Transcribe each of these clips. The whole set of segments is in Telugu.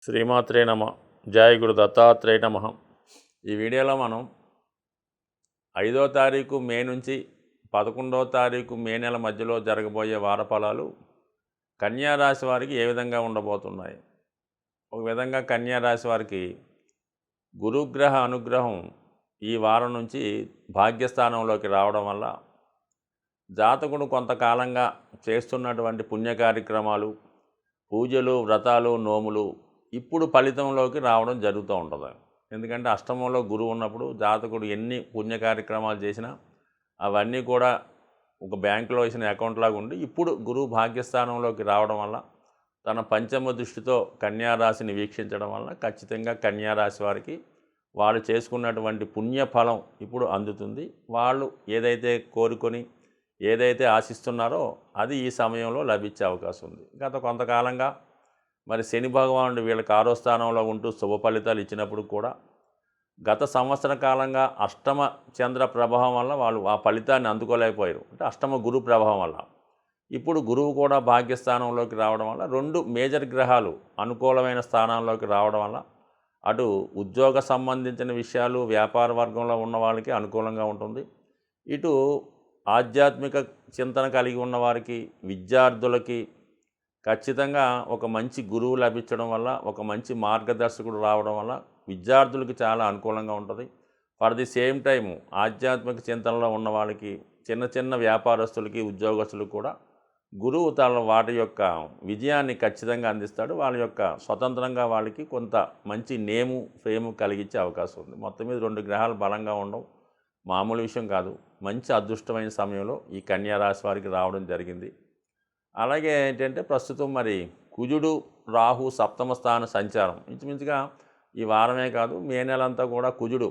శ్రీమాత్రే నమ. జయ గురు దత్తాత్రేయ నమ. ఈ వీడియోలో మనం 5వ తారీఖు మే నుంచి 11వ తారీఖు మే నెల మధ్యలో జరగబోయే వారఫలాలు కన్యా రాశి వారికి ఏ విధంగా ఉండబోతున్నాయి. ఒక విధంగా కన్యా రాశి వారికి గురుగ్రహ అనుగ్రహం ఈ వారం నుంచి భాగ్యస్థానంలోకి రావడం వల్ల జాతకుడు కొంతకాలంగా చేస్తున్నటువంటి పుణ్య కార్యక్రమాలు, పూజలు, వ్రతాలు, నోములు ఇప్పుడు ఫలితంలోకి రావడం జరుగుతూ ఉంటుంది. ఎందుకంటే అష్టమంలో గురువు ఉన్నప్పుడు జాతకుడు ఎన్ని పుణ్య కార్యక్రమాలు చేసినా అవన్నీ కూడా ఒక బ్యాంకులో వేసిన అకౌంట్ లాగా ఉండి ఇప్పుడు గురువు భాగ్యస్థానంలోకి రావడం వల్ల తన పంచమ దృష్టితో కన్యారాశిని వీక్షించడం వల్ల ఖచ్చితంగా కన్యారాశి వారికి వాళ్ళు చేసుకున్నటువంటి పుణ్యఫలం ఇప్పుడు అందుతుంది. వాళ్ళు ఏదైతే కోరుకొని ఏదైతే ఆశిస్తున్నారో అది ఈ సమయంలో లభించే అవకాశం ఉంది. గత కొంతకాలంగా మరి శని భగవానుడు వీళ్ళకి 6వ స్థానంలో ఉంటూ శుభ ఫలితాలు ఇచ్చినప్పుడు కూడా గత సంవత్సర కాలంగా అష్టమ చంద్ర ప్రభావం వల్ల వాళ్ళు ఆ ఫలితాన్ని అందుకోలేకపోయారు. అంటే అష్టమ గురు ప్రభావం వల్ల ఇప్పుడు గురువు కూడా భాగ్యస్థానంలోకి రావడం వల్ల 2 మేజర్ గ్రహాలు అనుకూలమైన స్థానాల్లోకి రావడం వల్ల అటు ఉద్యోగ సంబంధించిన విషయాలు, వ్యాపార వర్గంలో ఉన్న వాళ్ళకి అనుకూలంగా ఉంటుంది. ఇటు ఆధ్యాత్మిక చింతన కలిగి ఉన్నవారికి, విద్యార్థులకి ఖచ్చితంగా ఒక మంచి గురువు లభించడం వల్ల, ఒక మంచి మార్గదర్శకుడు రావడం వల్ల విద్యార్థులకి చాలా అనుకూలంగా ఉంటుంది. ఫర్ ది సేమ్ టైము ఆధ్యాత్మిక చింతనలో ఉన్న వాళ్ళకి, చిన్న చిన్న వ్యాపారస్తులకి, ఉద్యోగస్తులకు కూడా గురువు తన వాటి యొక్క విజయాన్ని ఖచ్చితంగా అందిస్తాడు. వాళ్ళ యొక్క స్వతంత్రంగా వాళ్ళకి కొంత మంచి నేము, ఫేము కలిగించే అవకాశం ఉంది. మొత్తం మీద 2 గ్రహాలు బలంగా ఉండడం మామూలు విషయం కాదు. మంచి అదృష్టమైన సమయంలో ఈ కన్యా రాశి వారికి రావడం జరిగింది. అలాగే ఏంటంటే ప్రస్తుతం మరి కుజుడు, రాహు సప్తమ స్థాన సంచారం ఇంచుమించుగా ఈ వారమే కాదు మే నెలంతా కూడా కుజుడు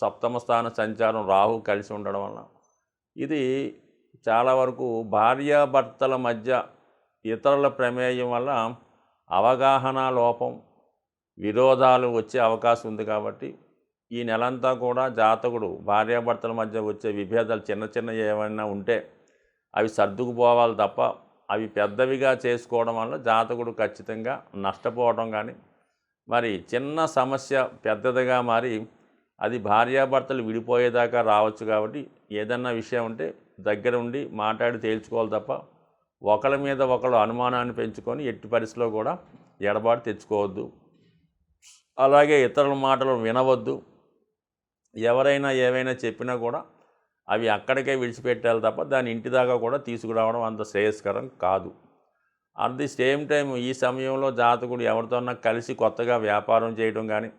సప్తమ స్థాన సంచారం, రాహు కలిసి ఉండడం వల్ల ఇది చాలా వరకు భార్యాభర్తల మధ్య ఇతరుల ప్రమేయం వల్ల అవగాహన లోపం, విరోధాలు వచ్చే అవకాశం ఉంది. కాబట్టి ఈ నెలంతా కూడా జాతకుడు భార్యాభర్తల మధ్య వచ్చే విభేదాలు చిన్న చిన్న ఏమైనా ఉంటే అవి సర్దుకుపోవాలి తప్ప అవి పెద్దవిగా చేసుకోవడం వల్ల జాతకుడు ఖచ్చితంగా నష్టపోవడం కానీ, మరి చిన్న సమస్య పెద్దదిగా మారి అది భార్యాభర్తలు విడిపోయేదాకా రావచ్చు. కాబట్టి ఏదన్నా విషయం ఉంటే దగ్గర ఉండి మాట్లాడి తేల్చుకోవాలి తప్ప ఒకరి మీద ఒకరు అనుమానాన్ని పెంచుకొని ఎట్టి పరిస్థితిలో కూడా ఎడబాటు తెచ్చుకోవద్దు. అలాగే ఇతరుల మాటలు వినవద్దు. ఎవరైనా ఏవైనా చెప్పినా కూడా అవి అక్కడికే విడిచిపెట్టాలి తప్ప దాని ఇంటి దాకా కూడా తీసుకురావడం అంత శ్రేయస్కరం కాదు. అట్ ది సేమ్ టైం ఈ సమయంలో జాతకుడు ఎవరితోన్నా కలిసి కొత్తగా వ్యాపారం చేయడం కానీ,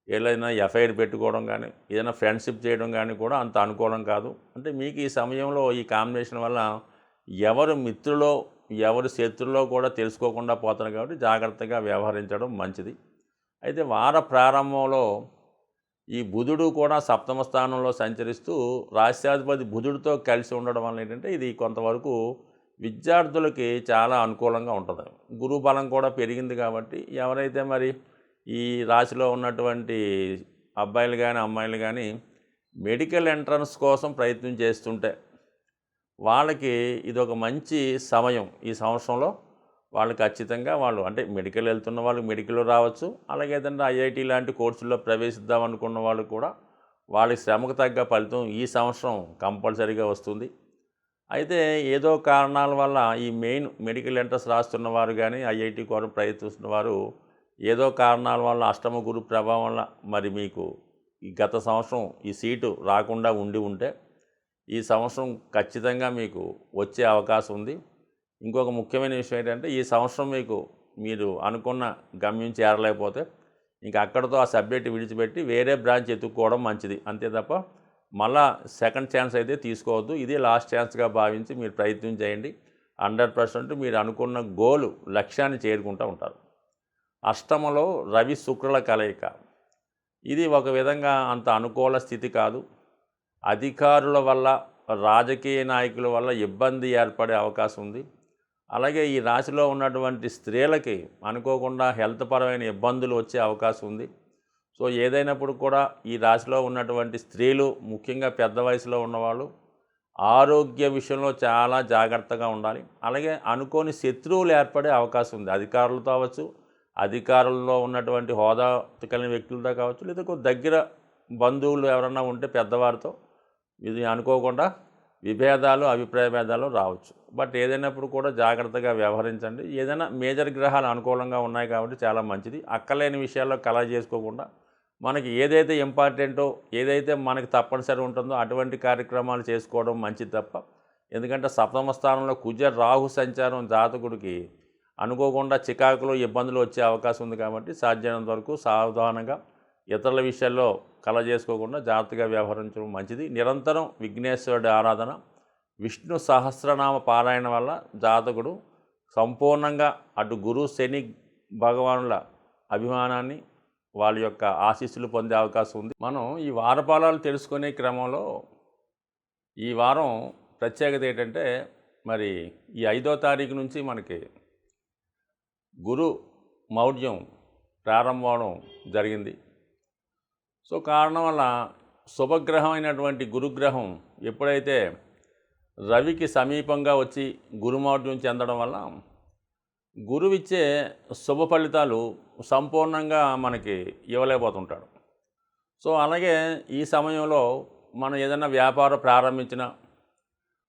ఏదైనా ఎఫ్ఐఆర్ పెట్టుకోవడం కానీ, ఏదైనా ఫ్రెండ్షిప్ చేయడం కానీ కూడా అంత అనుకూలం కాదు. అంటే మీకు ఈ సమయంలో ఈ కాంబినేషన్ వల్ల ఎవరు మిత్రులో ఎవరు శత్రులో కూడా తెలుసుకోకుండా పోతారు. కాబట్టి జాగ్రత్తగా వ్యవహరించడం మంచిది. అయితే వార ప్రారంభంలో ఈ బుధుడు కూడా సప్తమ స్థానంలో సంచరిస్తూ రాష్ట్రాధిపతి బుధుడితో కలిసి ఉండడం వల్ల ఏంటంటే ఇది కొంతవరకు విద్యార్థులకి చాలా అనుకూలంగా ఉంటుంది. గురువు బలం కూడా పెరిగింది. కాబట్టి ఎవరైతే మరి ఈ రాశిలో ఉన్నటువంటి అబ్బాయిలు కానీ అమ్మాయిలు కానీ మెడికల్ ఎంట్రన్స్ కోసం ప్రయత్నం చేస్తుంటే వాళ్ళకి ఇది ఒక మంచి సమయం. ఈ సంవత్సరంలో వాళ్ళు ఖచ్చితంగా వాళ్ళు అంటే మెడికల్ వెళ్తున్న వాళ్ళు మెడికల్లో రావచ్చు. అలాగే ఏదంటే ఐఐటి లాంటి కోర్సుల్లో ప్రవేశిద్దాం అనుకున్న వాళ్ళు కూడా వాళ్ళ శ్రమకు తగ్గ ఫలితం ఈ సంవత్సరం కంపల్సరీగా వస్తుంది. అయితే ఏదో కారణాల వల్ల ఈ మెయిన్ మెడికల్ ఎంట్రన్స్ రాస్తున్న వారు కానీ ఐఐటి కోసం ప్రయత్నిస్తున్న వారు ఏదో కారణాల వల్ల అష్టమ గురు ప్రభావం వల్ల మరి మీకు ఈ గత సంవత్సరం ఈ సీటు రాకుండా ఉంటే ఈ సంవత్సరం ఖచ్చితంగా మీకు వచ్చే అవకాశం ఉంది. ఇంకొక ముఖ్యమైన విషయం ఏంటంటే ఈ సంవత్సరం మీరు అనుకున్న గమ్యం చేరలేకపోతే ఇంకా అక్కడితో ఆ సబ్జెక్ట్ విడిచిపెట్టి వేరే బ్రాంచ్ ఎత్తుక్కోవడం మంచిది. అంతే తప్ప మళ్ళా సెకండ్ ఛాన్స్ అయితే తీసుకోవద్దు. ఇదే లాస్ట్ ఛాన్స్గా భావించి మీరు ప్రయత్నం చేయండి. 100% మీరు అనుకున్న గోలు లక్ష్యాన్ని చేరుకుంటూ ఉంటారు. అష్టమలో రవి శుక్రుల కలయిక ఇది ఒక విధంగా అంత అనుకూల స్థితి కాదు. అధికారుల వల్ల, రాజకీయ నాయకుల వల్ల ఇబ్బంది ఏర్పడే అవకాశం ఉంది. అలాగే ఈ రాశిలో ఉన్నటువంటి స్త్రీలకి అనుకోకుండా హెల్త్ పరమైన ఇబ్బందులు వచ్చే అవకాశం ఉంది. సో ఏదైనప్పుడు కూడా ఈ రాశిలో ఉన్నటువంటి స్త్రీలు, ముఖ్యంగా పెద్ద వయసులో ఉన్నవాళ్ళు ఆరోగ్య విషయంలో చాలా జాగ్రత్తగా ఉండాలి. అలాగే అనుకోని శత్రువులు ఏర్పడే అవకాశం ఉంది. అధికారులతో అవ్వచ్చు, అధికారుల్లో ఉన్నటువంటి హోదా కలిగిన వ్యక్తులతో కావచ్చు, లేదా దగ్గర బంధువులు ఎవరన్నా ఉంటే పెద్దవారితో ఇది అనుకోకుండా విభేదాలు, అభిప్రాయ భేదాలు రావచ్చు. బట్ ఏదైనప్పుడు కూడా జాగ్రత్తగా వ్యవహరించండి. ఏదైనా మేజర్ గ్రహాలు అనుకూలంగా ఉన్నాయి కాబట్టి చాలా మంచిది. అక్కర్లేని విషయాల్లో కలహ చేసుకోకుండా మనకి ఏదైతే ఇంపార్టెంటో, ఏదైతే మనకి తప్పనిసరి ఉంటుందో అటువంటి కార్యక్రమాలు చేసుకోవడం మంచిది తప్ప, ఎందుకంటే సప్తమ స్థానంలో కుజ రాహు సంచారం జాతకుడికి అనుకోకుండా చికాకులు, ఇబ్బందులు వచ్చే అవకాశం ఉంది కాబట్టి సాధ్యమైనంత వరకు సావధానంగా ఇతరుల విషయాల్లో కలహ చేసుకోకుండా జాగ్రత్తగా వ్యవహరించడం మంచిది. నిరంతరం విఘ్నేశ్వరుడి ఆరాధన, విష్ణు సహస్రనామ పారాయణ వల్ల జాతకుడు సంపూర్ణంగా అటు గురు శని భగవానుల అభిమానాన్ని, వాళ్ళ యొక్క ఆశీస్సులు పొందే అవకాశం ఉంది. మనం ఈ వారఫలాలు తెలుసుకునే క్రమంలో ఈ వారం ప్రత్యేకత ఏంటంటే, మరి ఈ 5వ తారీఖు నుంచి మనకి గురు మౌఢ్యం ప్రారంభం జరిగింది. సో కారణం వల్ల శుభగ్రహమైనటువంటి గురుగ్రహం ఎప్పుడైతే రవికి సమీపంగా వచ్చి గురుమౌఢ్యం చెందడం వల్ల గురువిచ్చే శుభ ఫలితాలు సంపూర్ణంగా మనకి ఇవ్వలేకపోతుంటాడు. సో అలాగే ఈ సమయంలో మనం ఏదైనా వ్యాపారం ప్రారంభించినా,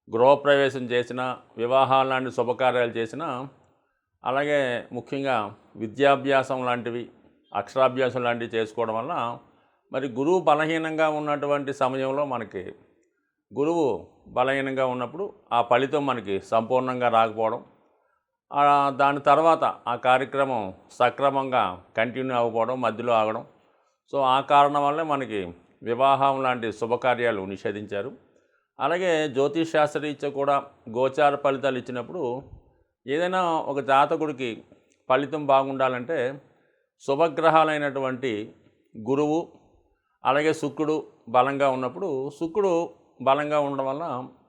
గృహప్రవేశం చేసినా, వివాహాలు లాంటి శుభకార్యాలు చేసినా, అలాగే ముఖ్యంగా విద్యాభ్యాసం లాంటివి, అక్షరాభ్యాసం లాంటివి చేసుకోవడం వల్ల మరి గురువు బలహీనంగా ఉన్నటువంటి సమయంలో మనకి గురువు బలహీనంగా ఉన్నప్పుడు ఆ ఫలితం మనకి సంపూర్ణంగా రాకపోవడం, దాని తర్వాత ఆ కార్యక్రమం సక్రమంగా కంటిన్యూ అవ్వకపోవడం, మధ్యలో ఆగడం. సో ఆ కారణం వల్లే మనకి వివాహం లాంటి శుభకార్యాలు నిషేధించారు. అలాగే జ్యోతిష్ శాస్త్రరీత్యా కూడా గోచార ఫలితాలు ఇచ్చినప్పుడు ఏదైనా ఒక జాతకుడికి ఫలితం బాగుండాలంటే శుభగ్రహాలైనటువంటి గురువు, అలాగే శుక్రుడు బలంగా ఉన్నప్పుడు, శుక్రుడు బలంగా ఉండడం వల్ల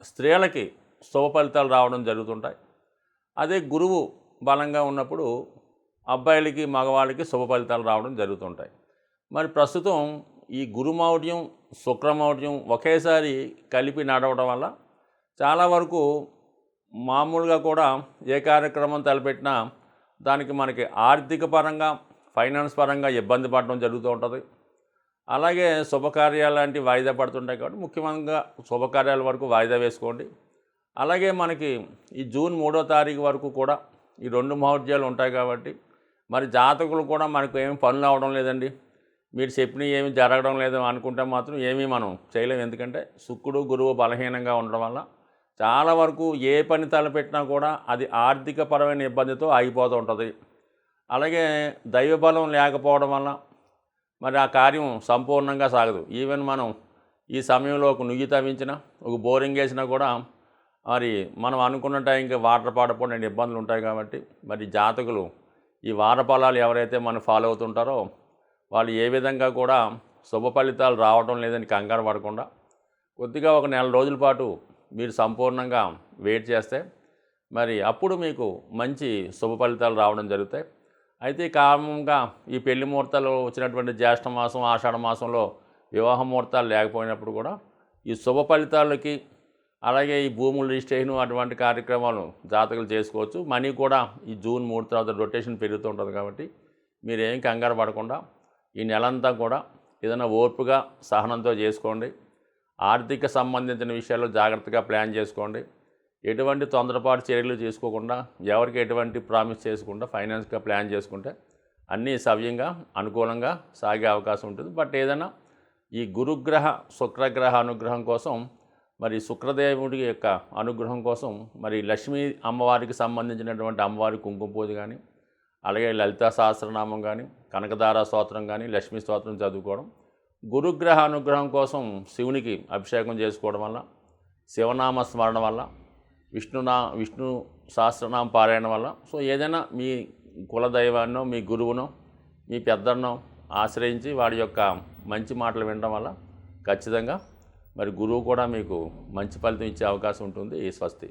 స్త్రీలకి శుభ ఫలితాలు రావడం జరుగుతుంటాయి. అదే గురువు బలంగా ఉన్నప్పుడు అబ్బాయిలకి, మగవాళ్ళకి శుభ ఫలితాలు రావడం జరుగుతుంటాయి. మరి ప్రస్తుతం ఈ గురుమౌఢ్యం, శుక్రమౌఢ్యం ఒకేసారి కలిపి నడవడం వల్ల చాలా వరకు మామూలుగా కూడా ఏ కార్యక్రమం తలపెట్టినా దానికి మనకి ఆర్థిక పరంగా, ఫైనాన్స్ పరంగా ఇబ్బంది పడడం జరుగుతూ ఉంటుంది. అలాగే శుభకార్యాలు లాంటివి వాయిదా పడుతుంటాయి కాబట్టి ముఖ్యంగా శుభకార్యాల వరకు వాయిదా వేసుకోండి. అలాగే మనకి ఈ జూన్ 3వ తారీఖు వరకు కూడా ఈ 2 మహోద్యాలు ఉంటాయి కాబట్టి మరి జాతకులు కూడా మనకు ఏమి పనులు అవడం లేదండి, మీరు చెప్పినవి ఏమి జరగడం లేదు అనుకుంటే మాత్రం ఏమీ మనం చేయలేము. ఎందుకంటే శుక్రుడు, గురువు బలహీనంగా ఉండడం వల్ల చాలా వరకు ఏ పని తలపెట్టినా కూడా అది ఆర్థిక పరమైన ఇబ్బందితో ఆగిపోతూ ఉంటుంది. అలాగే దైవబలం లేకపోవడం వల్ల మరి ఆ కార్యం సంపూర్ణంగా సాగదు. ఈవెన్ మనం ఈ సమయంలో ఒక నుయ్యి తవ్వించినా, ఒక బోరింగ్ వేసినా కూడా మరి మనం అనుకున్న టైంకి వాటర్ పడకపోవడం ఇబ్బందులు ఉంటాయి. కాబట్టి మరి జాతకులు ఈ వార ఫలాలు ఎవరైతే మనం ఫాలో అవుతుంటారో వాళ్ళు ఏ విధంగా కూడా శుభ ఫలితాలు రావడం లేదని కంగారు పడకుండా కొద్దిగా ఒక నెల రోజుల పాటు మీరు సంపూర్ణంగా వెయిట్ చేస్తే మరి అప్పుడు మీకు మంచి శుభ ఫలితాలు రావడం జరుగుతాయి. అయితే కారణంగా ఈ పెళ్లి ముహూర్తాలు వచ్చినటువంటి జ్యేష్ఠ మాసం, ఆషాఢ మాసంలో వివాహ ముహూర్తాలు లేకపోయినప్పుడు కూడా ఈ శుభ ఫలితాలకి, అలాగే ఈ భూముల రిజిస్ట్రేషన్ అటువంటి కార్యక్రమాలు జాతకులు చేసుకోవచ్చు. మనీ కూడా ఈ జూన్ 3 తర్వాత రొటేషన్ పెరుగుతూ ఉంటుంది. కాబట్టి మీరేం కంగారు పడకుండా ఈ నెలంతా కూడా ఏదైనా ఓర్పుగా, సహనంతో చేసుకోండి. ఆర్థిక సంబంధించిన విషయాల్లో జాగ్రత్తగా ప్లాన్ చేసుకోండి. ఎటువంటి తొందరపాటు చర్యలు తీసుకోకుండా, ఎవరికి ఎటువంటి ప్రామిస్ చేసుకుండా ఫైనాన్స్గా ప్లాన్ చేసుకుంటే అన్నీ సవ్యంగా, అనుకూలంగా సాగే అవకాశం ఉంటుంది. బట్ ఏదైనా ఈ గురుగ్రహ, శుక్రగ్రహ అనుగ్రహం కోసం, మరి శుక్రదేవుడి యొక్క అనుగ్రహం కోసం మరి లక్ష్మీ అమ్మవారికి సంబంధించినటువంటి అమ్మవారి కుంకుమ పూజ కానీ, అలాగే లలితా సహస్రనామం కానీ, కనకదార స్తోత్రం కానీ, లక్ష్మీ స్తోత్రం చదువుకోవడం, గురుగ్రహ అనుగ్రహం కోసం శివునికి అభిషేకం చేసుకోవడం వల్ల, శివనామ స్మరణ వల్ల, విష్ణు సహస్రనామ పారాయణ వల్ల, సో ఏదైనా మీ కులదైవాన్నో, మీ గురువునో, మీ పెద్దన్నో ఆశ్రయించి వాడి యొక్క మంచి మాటలు వినడం వల్ల ఖచ్చితంగా మరి గురువు కూడా మీకు మంచి ఫలితం ఇచ్చే అవకాశం ఉంటుంది. స్వస్తి.